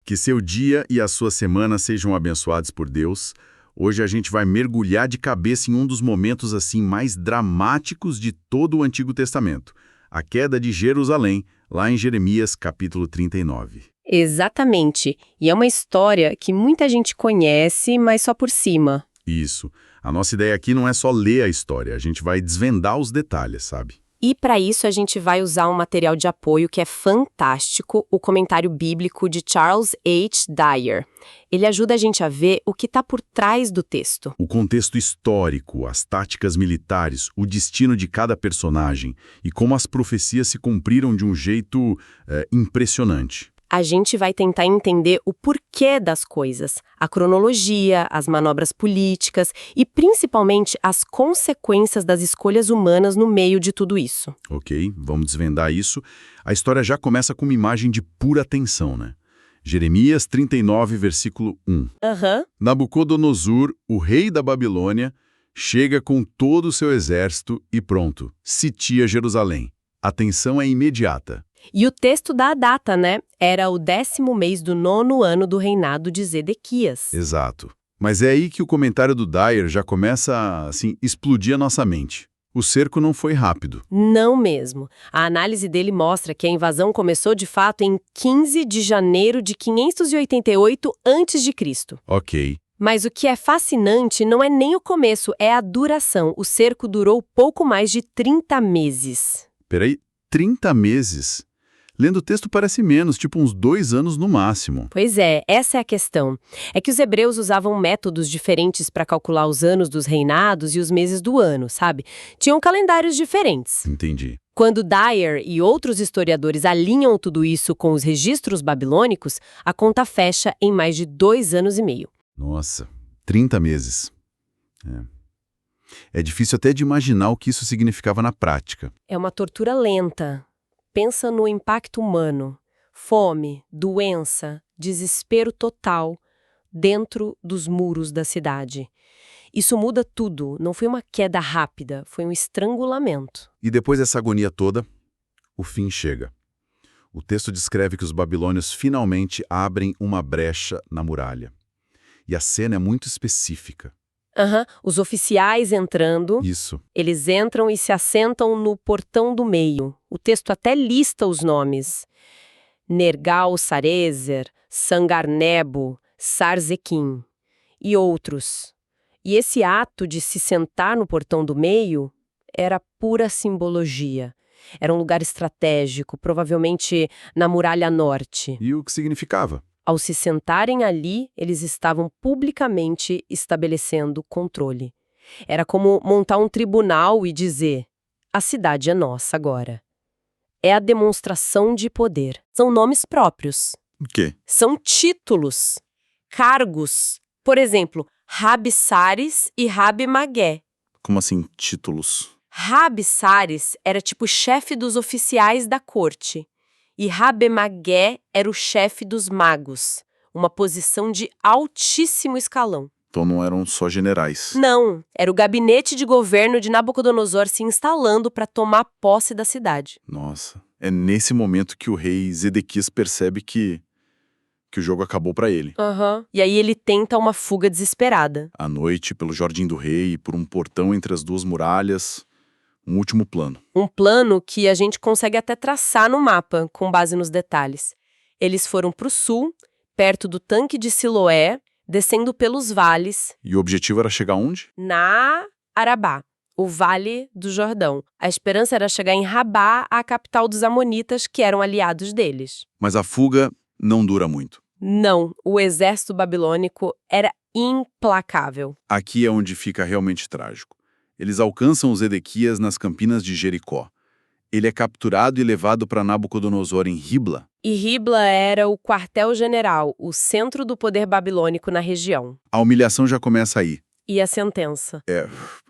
Que seu dia e a sua semana sejam abençoados por Deus. Hoje a gente vai mergulhar de cabeça em um dos momentos assim mais dramáticos de todo o Antigo Testamento, a queda de Jerusalém, lá em Jeremias capítulo 39. Exatamente. E é uma história que muita gente conhece, mas só por cima. Isso. A nossa ideia aqui não é só ler a história, a gente vai desvendar os detalhes, sabe? E para isso a gente vai usar um material de apoio que é fantástico, o comentário bíblico de Charles H. Dyer. Ele ajuda a gente a ver o que está por trás do texto. O contexto histórico, as táticas militares, o destino de cada personagem e como as profecias se cumpriram de um jeito impressionante. A gente vai tentar entender o porquê das coisas, a cronologia, as manobras políticas e, principalmente, as consequências das escolhas humanas no meio de tudo isso. Ok, vamos desvendar isso. A história já começa com uma imagem de pura tensão, né? Jeremias 39, versículo 1. Nabucodonosor, o rei da Babilônia, chega com todo o seu exército e pronto, sitia Jerusalém. A tensão é imediata. E o texto dá a data, né? Era o 10º mês do 9º ano do reinado de Zedequias. Exato. Mas é aí que o comentário do Dyer já começa a, explodir a nossa mente. O cerco não foi rápido. Não mesmo. A análise dele mostra que a invasão começou de fato em 15 de janeiro de 588 a.C. Ok. Mas o que é fascinante não é nem o começo, é a duração. O cerco durou pouco mais de 30 meses. Peraí, 30 meses? Lendo o texto parece menos, tipo uns 2 anos no máximo. Pois é, essa é a questão. É que os hebreus usavam métodos diferentes para calcular os anos dos reinados e os meses do ano, sabe? Tinham calendários diferentes. Entendi. Quando Dyer e outros historiadores alinham tudo isso com os registros babilônicos, a conta fecha em mais de 2 anos e meio. Nossa, 30 meses. É difícil até de imaginar o que isso significava na prática. É uma tortura lenta. Pensa no impacto humano. Fome, doença, desespero total dentro dos muros da cidade. Isso muda tudo. Não foi uma queda rápida, foi um estrangulamento. E depois dessa agonia toda, o fim chega. O texto descreve que os babilônios finalmente abrem uma brecha na muralha. E a cena é muito específica. Os oficiais entrando. Isso. Eles entram e se assentam no portão do meio. O texto até lista os nomes. Nergal-Sarezer, Sangar-Nebo, Sarzequim e outros. E esse ato de se sentar no portão do meio era pura simbologia. Era um lugar estratégico, provavelmente na Muralha Norte. E o que significava? Ao se sentarem ali, eles estavam publicamente estabelecendo controle. Era como montar um tribunal e dizer: a cidade é nossa agora. É a demonstração de poder. São nomes próprios. O quê? São títulos, cargos. Por exemplo, Rabi-Sares e Rabi-Magué. Como assim, títulos? Rabi-Sares era tipo chefe dos oficiais da corte. E Rabi-Magué era o chefe dos magos, uma posição de altíssimo escalão. Então não eram só generais. Não, era o gabinete de governo de Nabucodonosor se instalando para tomar posse da cidade. Nossa, é nesse momento que o rei Zedequias percebe que o jogo acabou para ele. E aí ele tenta uma fuga desesperada. À noite, pelo Jardim do Rei, por um portão entre as duas muralhas, um último plano. Um plano que a gente consegue até traçar no mapa, com base nos detalhes. Eles foram para o sul, perto do tanque de Siloé, descendo pelos vales. E o objetivo era chegar onde? Na Arabá, o Vale do Jordão. A esperança era chegar em Rabá, a capital dos amonitas, que eram aliados deles. Mas a fuga não dura muito. Não, o exército babilônico era implacável. Aqui é onde fica realmente trágico. Eles alcançam os Zedequias nas campinas de Jericó. Ele é capturado e levado para Nabucodonosor em Ribla. E Ribla era o quartel-general, o centro do poder babilônico na região. A humilhação já começa aí. E a sentença?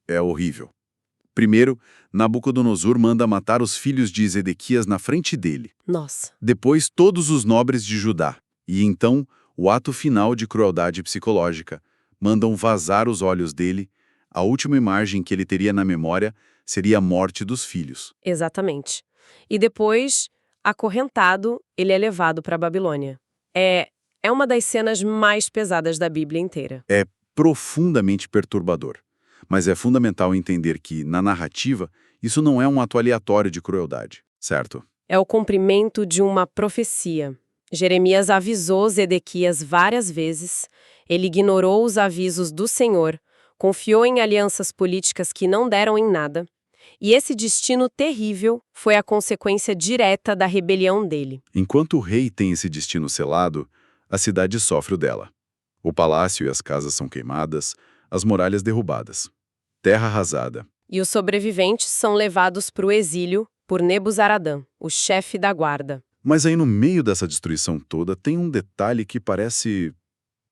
É horrível. Primeiro, Nabucodonosor manda matar os filhos de Zedequias na frente dele. Nossa. Depois, todos os nobres de Judá. E então, o ato final de crueldade psicológica. Mandam vazar os olhos dele. A última imagem que ele teria na memória seria a morte dos filhos. Exatamente. E depois, acorrentado, ele é levado para a Babilônia. É É uma das cenas mais pesadas da Bíblia inteira. É profundamente perturbador. Mas é fundamental entender que, na narrativa, isso não é um ato aleatório de crueldade, certo? É o cumprimento de uma profecia. Jeremias avisou Zedequias várias vezes, ele ignorou os avisos do Senhor, confiou em alianças políticas que não deram em nada, e esse destino terrível foi a consequência direta da rebelião dele. Enquanto o rei tem esse destino selado, a cidade sofre o dela. O palácio e as casas são queimadas, as muralhas derrubadas. Terra arrasada. E os sobreviventes são levados para o exílio por Nebuzaradã, o chefe da guarda. Mas aí no meio dessa destruição toda tem um detalhe que parece,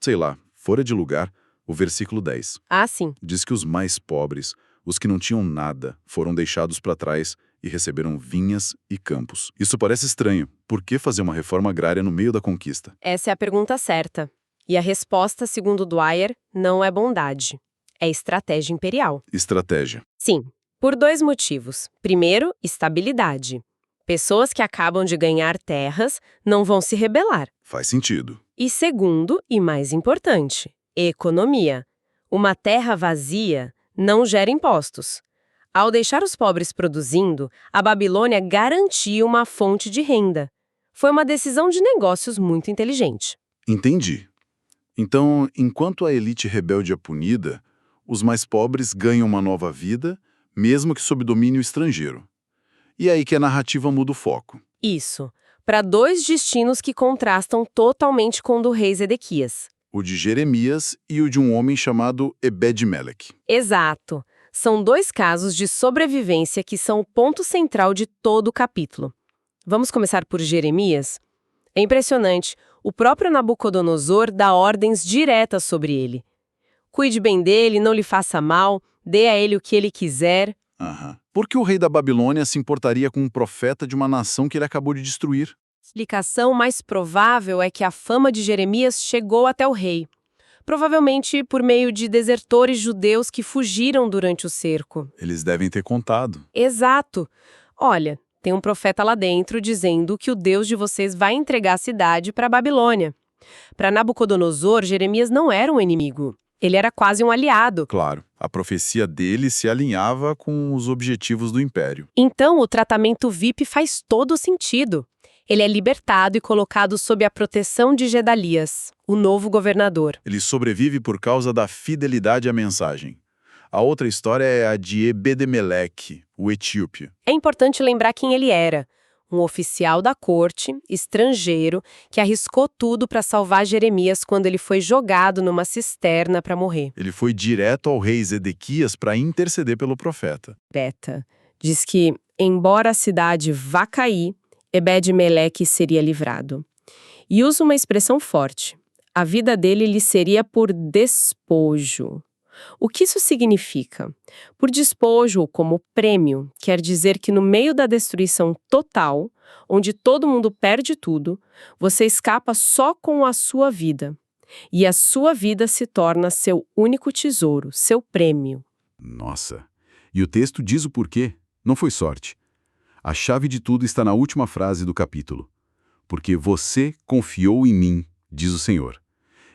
sei lá, fora de lugar, o versículo 10. Ah, sim. Diz que os mais pobres, os que não tinham nada, foram deixados para trás e receberam vinhas e campos. Isso parece estranho. Por que fazer uma reforma agrária no meio da conquista? Essa é a pergunta certa. E a resposta, segundo Dwyer, não é bondade. É estratégia imperial. Estratégia. Sim, por dois motivos. Primeiro, estabilidade. Pessoas que acabam de ganhar terras não vão se rebelar. Faz sentido. E segundo, e mais importante, economia. Uma terra vazia não gera impostos. Ao deixar os pobres produzindo, a Babilônia garantia uma fonte de renda. Foi uma decisão de negócios muito inteligente. Entendi. Então, enquanto a elite rebelde é punida, os mais pobres ganham uma nova vida, mesmo que sob domínio estrangeiro. E é aí que a narrativa muda o foco. Isso, para dois destinos que contrastam totalmente com o do rei Zedequias. O de Jeremias e o de um homem chamado Ebed-Melech. Exato. São dois casos de sobrevivência que são o ponto central de todo o capítulo. Vamos começar por Jeremias? É impressionante. O próprio Nabucodonosor dá ordens diretas sobre ele. Cuide bem dele, não lhe faça mal, dê a ele o que ele quiser. Por que o rei da Babilônia se importaria com um profeta de uma nação que ele acabou de destruir? A explicação mais provável é que a fama de Jeremias chegou até o rei. Provavelmente por meio de desertores judeus que fugiram durante o cerco. Eles devem ter contado. Exato. Olha, tem um profeta lá dentro dizendo que o Deus de vocês vai entregar a cidade para a Babilônia. Para Nabucodonosor, Jeremias não era um inimigo. Ele era quase um aliado. Claro, a profecia dele se alinhava com os objetivos do império. Então, o tratamento VIP faz todo sentido. Ele é libertado e colocado sob a proteção de Gedalias, o novo governador. Ele sobrevive por causa da fidelidade à mensagem. A outra história é a de Ebed-Melech, o etíope. É importante lembrar quem ele era. Um oficial da corte, estrangeiro, que arriscou tudo para salvar Jeremias quando ele foi jogado numa cisterna para morrer. Ele foi direto ao rei Zedequias para interceder pelo profeta. Beta diz que, embora a cidade vá cair, Ebed-Meleque seria livrado. E usa uma expressão forte. A vida dele lhe seria por despojo. O que isso significa? Por despojo, como prêmio, quer dizer que no meio da destruição total, onde todo mundo perde tudo, você escapa só com a sua vida. E a sua vida se torna seu único tesouro, seu prêmio. Nossa! E o texto diz o porquê. Não foi sorte. A chave de tudo está na última frase do capítulo. Porque você confiou em mim, diz o Senhor.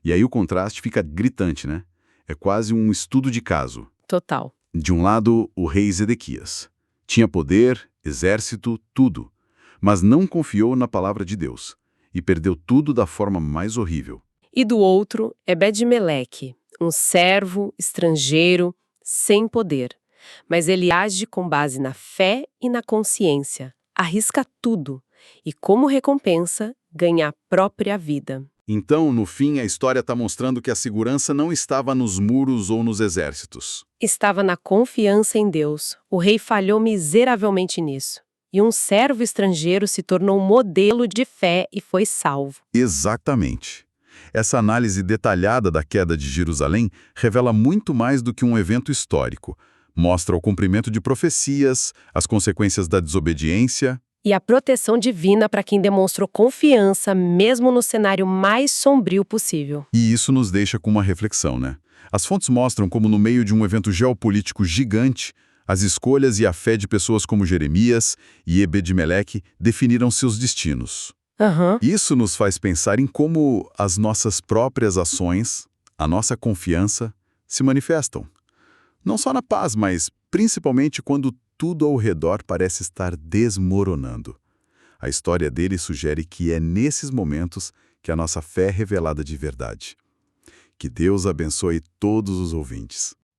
E aí o contraste fica gritante, né? É quase um estudo de caso. Total. De um lado, o rei Zedequias. Tinha poder, exército, tudo. Mas não confiou na palavra de Deus. E perdeu tudo da forma mais horrível. E do outro, Ebed-Meleque, um servo estrangeiro, sem poder. Mas ele age com base na fé e na consciência. Arrisca tudo. E como recompensa, ganha a própria vida. Então, no fim, a história está mostrando que a segurança não estava nos muros ou nos exércitos. Estava na confiança em Deus. O rei falhou miseravelmente nisso. E um servo estrangeiro se tornou um modelo de fé e foi salvo. Exatamente. Essa análise detalhada da queda de Jerusalém revela muito mais do que um evento histórico. Mostra o cumprimento de profecias, as consequências da desobediência e a proteção divina para quem demonstrou confiança, mesmo no cenário mais sombrio possível. E isso nos deixa com uma reflexão, né? As fontes mostram como, no meio de um evento geopolítico gigante, as escolhas e a fé de pessoas como Jeremias e Ebed-Meleque definiram seus destinos. Aham. Isso nos faz pensar em como as nossas próprias ações, a nossa confiança, se manifestam. Não só na paz, mas principalmente quando tudo ao redor parece estar desmoronando. A história dele sugere que é nesses momentos que a nossa fé é revelada de verdade. Que Deus abençoe todos os ouvintes.